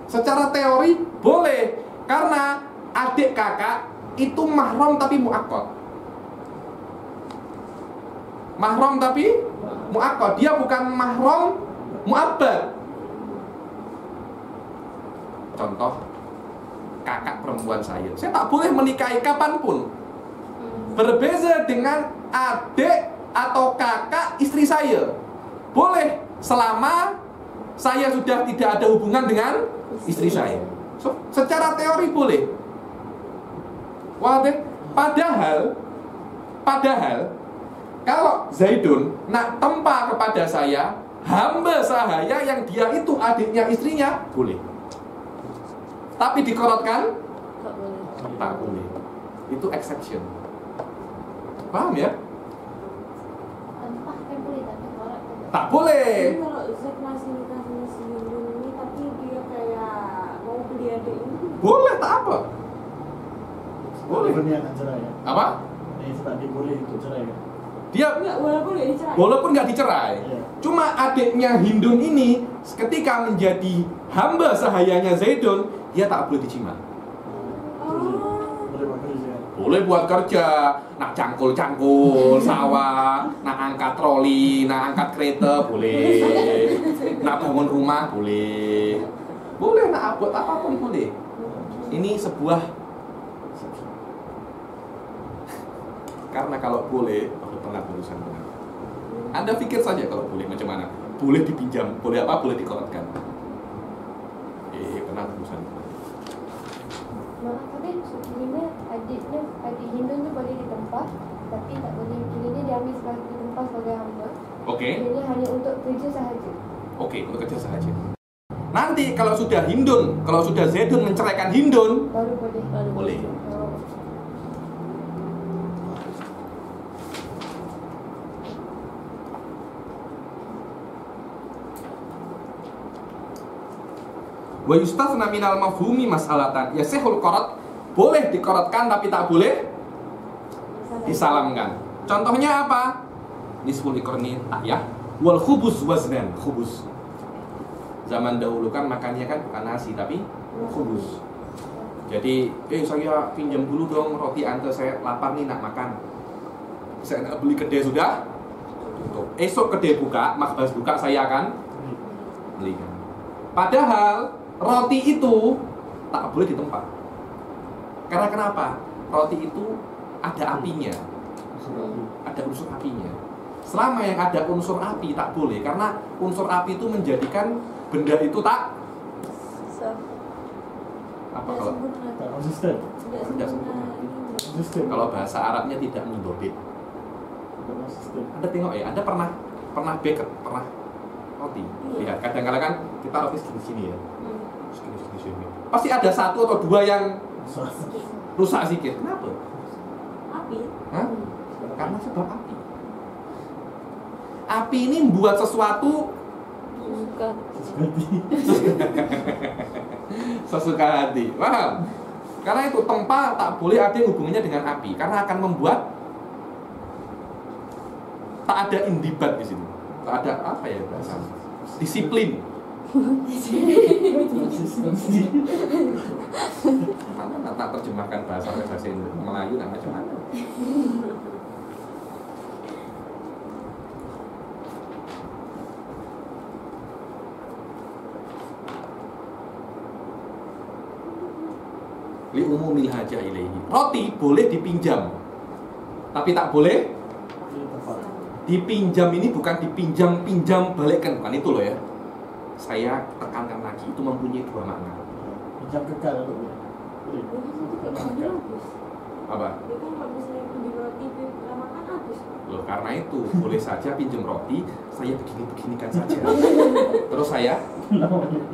[SPEAKER 1] Secara teori boleh, karena adik kakak itu mahram tapi muakkad. Mahram tapi muakkad. Dia bukan mahram muabbad. Contoh, kakak perempuan saya tak boleh menikahi kapanpun. Berbeza dengan adik atau kakak istri saya. Boleh selama saya sudah tidak ada hubungan dengan istri saya. So, secara teori boleh. Wadah. Padahal kalau Zaidun nak tempa kepada saya, hamba sahaya yang dia itu adiknya istrinya, boleh. Tapi dikorotkan
[SPEAKER 3] Tak boleh.
[SPEAKER 1] tak boleh. Itu exception. Paham ya?
[SPEAKER 4] Tempah kan boleh tapi korak kan tak.
[SPEAKER 1] Tak boleh.
[SPEAKER 5] Jadi kalau Zaid masih nikah sama si Yunun ini, tapi dia kayak mau beli adik ini,
[SPEAKER 1] Boleh tak apa? Boleh.
[SPEAKER 2] Boleh dia akan cerai ya.
[SPEAKER 1] Apa?
[SPEAKER 2] Ini sebab dia boleh untuk cerai kan.
[SPEAKER 1] Dia
[SPEAKER 5] enggak, walaupun nggak dicerai.
[SPEAKER 1] walaupun nggak dicerai,
[SPEAKER 2] Iya.
[SPEAKER 1] cuma adiknya Hindun ini ketika menjadi hamba sahayanya Zaidun, dia tak boleh dijima.
[SPEAKER 2] Boleh buat kerja.
[SPEAKER 1] Boleh buat kerja, nak cangkul-cangkul sawah, nak angkat troli, nak angkat kereta, boleh. Nak bangun rumah, boleh. Boleh, nak buat apapun boleh. Ini sebuah, karena kalau boleh, pernah urusan benar. Anda pikir saja kalau boleh macam mana? Boleh dipinjam, boleh apa? Boleh dikorotkan. Pernah urusan.
[SPEAKER 4] Maaf Kabin, kiranya adik Hindun tu boleh ditempah, tapi tak boleh, kiranya dia ambil sebagai ditempah sebagai hamba.
[SPEAKER 1] Oke.
[SPEAKER 4] Kiranya hanya untuk kerja sahaja.
[SPEAKER 1] Oke, untuk kerja saja. Nanti kalau sudah Hindun, kalau sudah Zaidun menceraikan Hindun,
[SPEAKER 4] Baru boleh.
[SPEAKER 1] boleh.
[SPEAKER 4] Oh.
[SPEAKER 1] Wa yustathna minal mafhumi mas'alatan. Ya sehul qarat, boleh dikorotkan tapi tak boleh disalamkan. Contohnya apa? Nisful iqrni ya. Wal khubuz waznan, khubuz. Zaman dahulu kan makannya kan bukan nasi tapi khubuz. Jadi, saya pinjam dulu dong roti ante, saya lapar nih nak makan. Saya nak beli kedai sudah tutup. Esok kedai buka, makbaz buka, saya akan belikan. Padahal roti itu tak boleh ditempa. Karena kenapa? Roti itu ada apinya, ada unsur apinya. Selama yang ada unsur api tak boleh, karena unsur api itu menjadikan benda itu tak apa
[SPEAKER 5] Tidak
[SPEAKER 1] kalau
[SPEAKER 5] sempurna.
[SPEAKER 2] Tak konsisten.
[SPEAKER 5] Tidak sempurna.
[SPEAKER 2] Konsisten.
[SPEAKER 1] kalau bahasa Arabnya tidak mendobit.
[SPEAKER 2] Tidak konsisten.
[SPEAKER 1] Anda tengok ya, Anda pernah bake, pernah roti. Lihat, kadang-kadang kan kita roti segini ya. Segini. Pasti ada satu atau dua yang rusak sedikit. Kenapa?
[SPEAKER 5] Api.
[SPEAKER 1] Hah? Karena sebab api. Api ini membuat sesuatu
[SPEAKER 3] Suka.
[SPEAKER 2] Seperti
[SPEAKER 1] sesuka hati. Paham? Karena itu tempa tak boleh ada yang hubungannya dengan api, karena akan membuat tak ada indibat di situ. Tak ada apa ya bahasa? Disiplin.
[SPEAKER 2] konsistensi.
[SPEAKER 1] Mana tak terjemahkan bahasa Melayu nak macam mana? Li umumil hajah ilaihi. Roti boleh dipinjam, tapi tak boleh dipinjam. Ini bukan dipinjam balikkan, bukan itu loh ya. Saya tekankan lagi, itu mempunyai dua makna.
[SPEAKER 2] Pinjam kekal untuk dia. Boleh.
[SPEAKER 5] Jadi itu tidak bisa habis.
[SPEAKER 1] Apa?
[SPEAKER 5] Dia kan kalau misalnya pinjam roti lama kan habis.
[SPEAKER 1] Loh, Karena itu boleh saja pinjam roti, saya begini-beginikan saja. Terus saya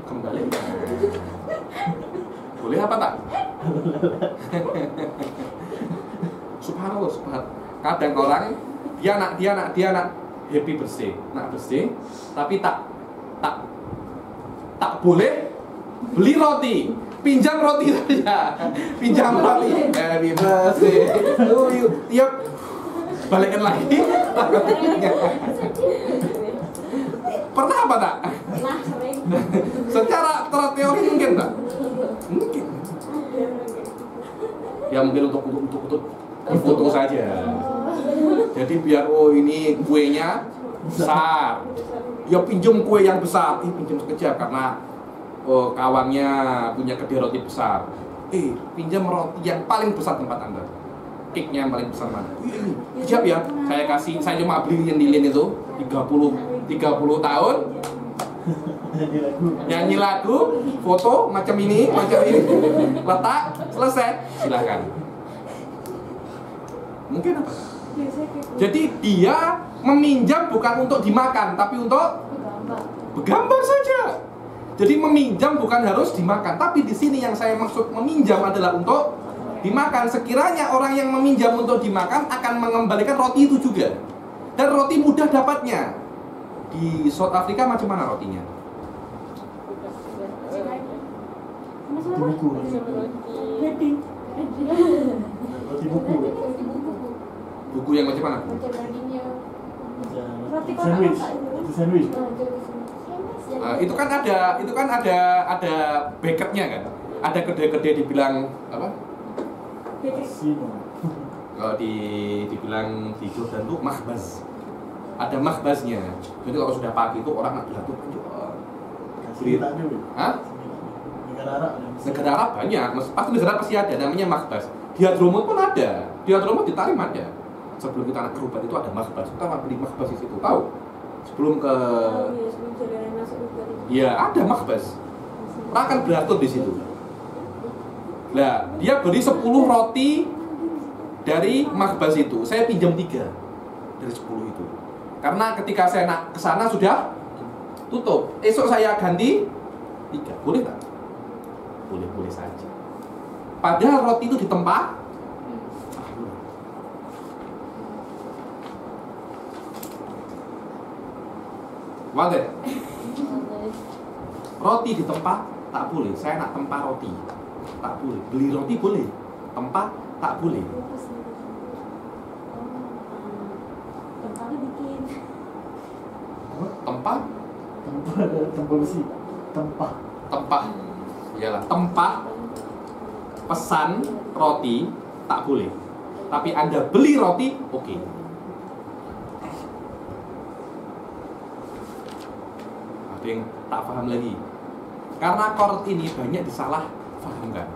[SPEAKER 1] kembalikan. Boleh apa tak? Subhanallah, subhanallah. Kadang orang dia nak happy birthday, nak birthday, tapi tak boleh beli roti. Pinjam roti saja. Pinjam roti. Happy birthday. Tiap balikin lagi. Pernah apa tak?
[SPEAKER 5] Nah, sering.
[SPEAKER 1] Secara teori mungkin tak? Mungkin. Ya mungkin untuk foto saja. Jadi biar ini kuenya besar. Ya pinjam kue yang besar. Pinjam sekejap karena kawannya punya kedai roti besar. Pinjam roti yang paling besar tempat Anda. Cake-nya yang paling besar mana? Siap ya. Saya cuma beli yang di lin itu 30 tahun. Nyanyi lagu, foto macam ini, letak, selesai, silahkan. Mungkin apa? Jadi dia meminjam bukan untuk dimakan, tapi untuk bergambar saja. Jadi meminjam bukan harus dimakan, tapi di sini yang saya maksud meminjam adalah untuk dimakan. Sekiranya orang yang meminjam untuk dimakan akan mengembalikan roti itu juga. Dan roti mudah dapatnya. Di South Africa macam mana rotinya?
[SPEAKER 2] Roti buku.
[SPEAKER 5] Wedding.
[SPEAKER 2] Roti buku.
[SPEAKER 1] Buku yang macam mana?
[SPEAKER 4] Macam dagingnya.
[SPEAKER 5] Roti kotak
[SPEAKER 2] Sandwich.
[SPEAKER 5] kotak itu.
[SPEAKER 2] Roti sandwich.
[SPEAKER 1] Itu kan ada bakernya kan? Ada kedai-kedai dibilang apa?
[SPEAKER 2] Sino.
[SPEAKER 1] Kalau dibilang di Jordan tuh makhbaz. Ada makhbaznya. Jadi kalau sudah pagi itu orang nak belatuk
[SPEAKER 2] Kasih tak ada.
[SPEAKER 1] Hah?
[SPEAKER 2] Negara Arab ada.
[SPEAKER 1] Negara Arab banyak, pasti negara pasti ada, namanya makhbaz. Di Hadramut pun ada, di Hadramut di Tarim ada. Sebelum kita anak kerubat itu ada makhbaz, kita beli makhbaz di situ, tahu? Sebelum ke,
[SPEAKER 5] Oh iya, sebelum jalanan masuk juga itu.
[SPEAKER 1] ya ada makhbaz. Orang akan beratur di situ. Nah, dia beli 10 roti dari makhbaz itu, saya pinjam 3 dari 10 itu. Karena ketika saya nak ke sana sudah tutup. Esok saya ganti 3, boleh tak? Boleh saja. Padahal roti itu ditempa. Wadah. Roti ditempa tak boleh. Saya nak tempa roti. Tak boleh. Beli roti boleh. Tempa tak boleh.
[SPEAKER 5] Tempatnya bikin.
[SPEAKER 1] Tempa,
[SPEAKER 2] Tempat besi. Tempat.
[SPEAKER 1] tempa. Iyalah, tempa pesan roti tak boleh. Tapi Anda beli roti, oke. Ada yang tak paham lagi. Karena chord ini banyak disalah fahamkan.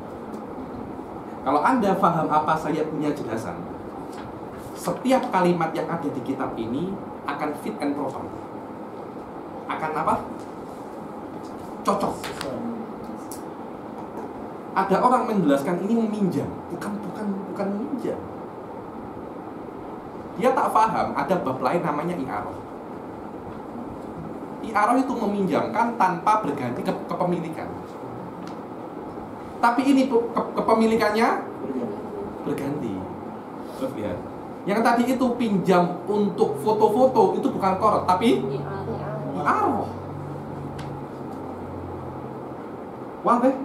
[SPEAKER 1] Kalau Anda paham apa saya punya jelasan, setiap kalimat yang ada di kitab ini akan fit and proper. Akan apa? Cocok. Ada orang menjelaskan ini meminjam, bukan meminjam. Dia tak paham ada bab lain namanya i'arah. I'arah itu meminjamkan tanpa berganti kepemilikan. Tapi ini kepemilikannya berganti. Terus lihat. Yang tadi itu pinjam untuk foto-foto itu bukan qard, tapi i'arah. Wah, deh.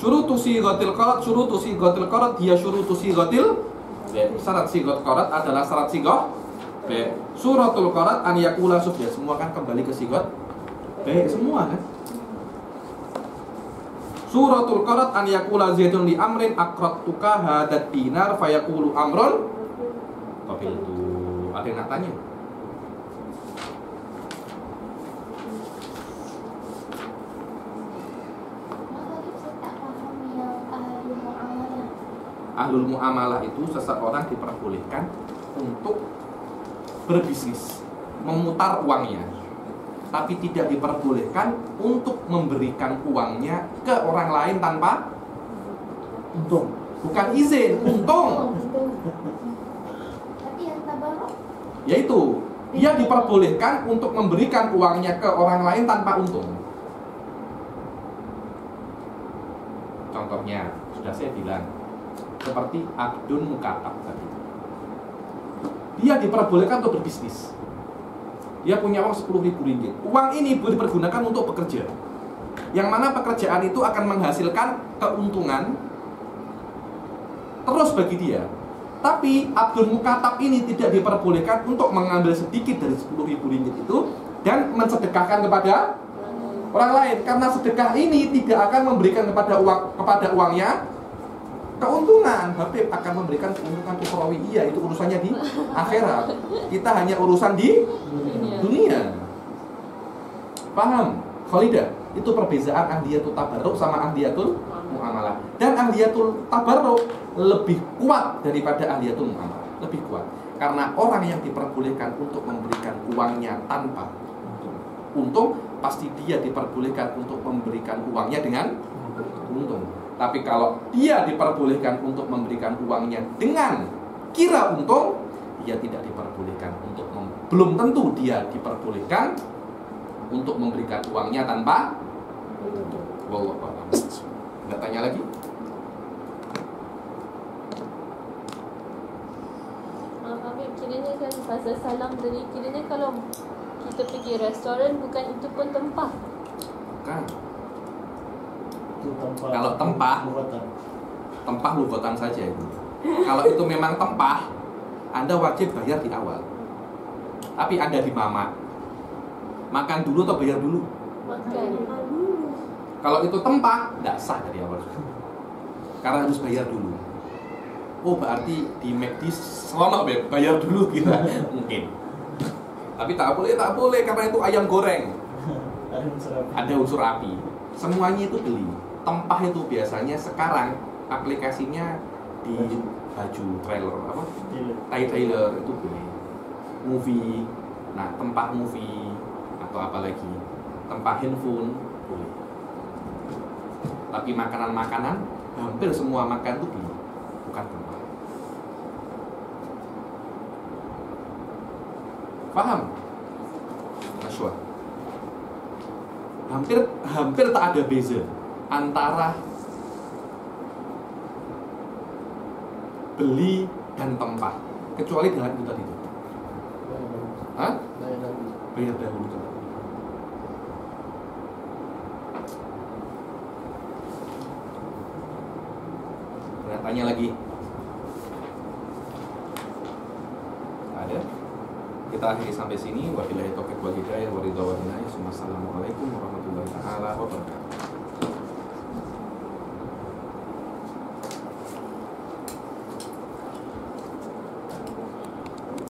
[SPEAKER 1] Syurutu sighatil qard dia syurutu sighatil syarat sighat qard adalah syarat sigah B. Suratul qard an yakula sudah semua kan kembali ke sighat B semua kan. Suratul qard an yakula zaidun li amrin aqratuka hadat dinar fayaqulu amrun qabiltu. Ada yang nak tanya? Ahlul mu'amalah itu seseorang diperbolehkan untuk berbisnis, memutar uangnya, tapi tidak diperbolehkan untuk memberikan uangnya ke orang lain tanpa
[SPEAKER 2] Untung.
[SPEAKER 1] Bukan izin, untung.
[SPEAKER 4] Tapi yang tabarruk
[SPEAKER 1] Yaitu dia diperbolehkan untuk memberikan uangnya ke orang lain tanpa untung. Contohnya, sudah saya bilang, seperti Abdun Mukatab tadi. Dia diperbolehkan untuk berbisnis. Dia punya uang 10.000 ringgit. Uang ini boleh dipergunakan untuk bekerja. Yang mana pekerjaan itu akan menghasilkan keuntungan terus bagi dia. Tapi Abdul Mukatab ini tidak diperbolehkan untuk mengambil sedikit dari 10.000 ringgit itu dan mensedekahkan kepada orang lain, karena sedekah ini tidak akan memberikan kepada uangnya keuntungan. Habib akan memberikan keuntungan ukhrawi, iya, itu urusannya di akhirat. Kita hanya urusan di dunia. Paham? Khalidah, itu perbezaan ahliyatul tabarruk sama ahliyatul muamalah. Dan ahliyatul tabarruk lebih kuat daripada ahliyatul muamalah, lebih kuat. Karena orang yang diperbolehkan untuk memberikan uangnya tanpa untung, pasti dia diperbolehkan untuk memberikan uangnya dengan untung. Tapi kalau dia diperbolehkan untuk memberikan uangnya dengan kira untung, dia tidak diperbolehkan untuk belum tentu dia diperbolehkan untuk memberikan uangnya tanpa untung. Wallahu a'lam. Nggak tanya lagi?
[SPEAKER 3] Habib, kiranya kan pasal salam tadi, kiranya kalau kita pergi restoran, bukan itu pun tempah.
[SPEAKER 1] Bukan.
[SPEAKER 2] Itu tanpa
[SPEAKER 1] Kalau tempah,
[SPEAKER 2] buatan.
[SPEAKER 1] tempah lugotan saja itu. Kalau itu memang tempah, Anda wajib bayar di awal. Tapi Anda di mama, makan dulu atau bayar dulu?
[SPEAKER 3] Makan.
[SPEAKER 1] Kalau itu tempah, tidak sah dari awal. Karena harus bayar dulu. Oh, berarti di McD selama bayar dulu kita mungkin. Tapi tak boleh karena itu ayam goreng. Ada unsur api. Semuanya itu beli. Tempah itu biasanya sekarang aplikasinya di baju trailer apa? Trailer itu boleh. Movie, nah tempah movie atau apa lagi? Tempah handphone boleh. Tapi makanan-makanan hampir semua makan itu beli, bukan tempah. Paham? Masywa. Hampir tak ada beza antara beli dan tempah, kecuali dengan itu tadi itu. Hah? Bayar dahulu. Tanya lagi. Ada? Kita akhiri sampai sini. Wabillahi taufiq wal hidayah wa ridha wa hidayah. Assalamualaikum warahmatullahi wabarakatuh.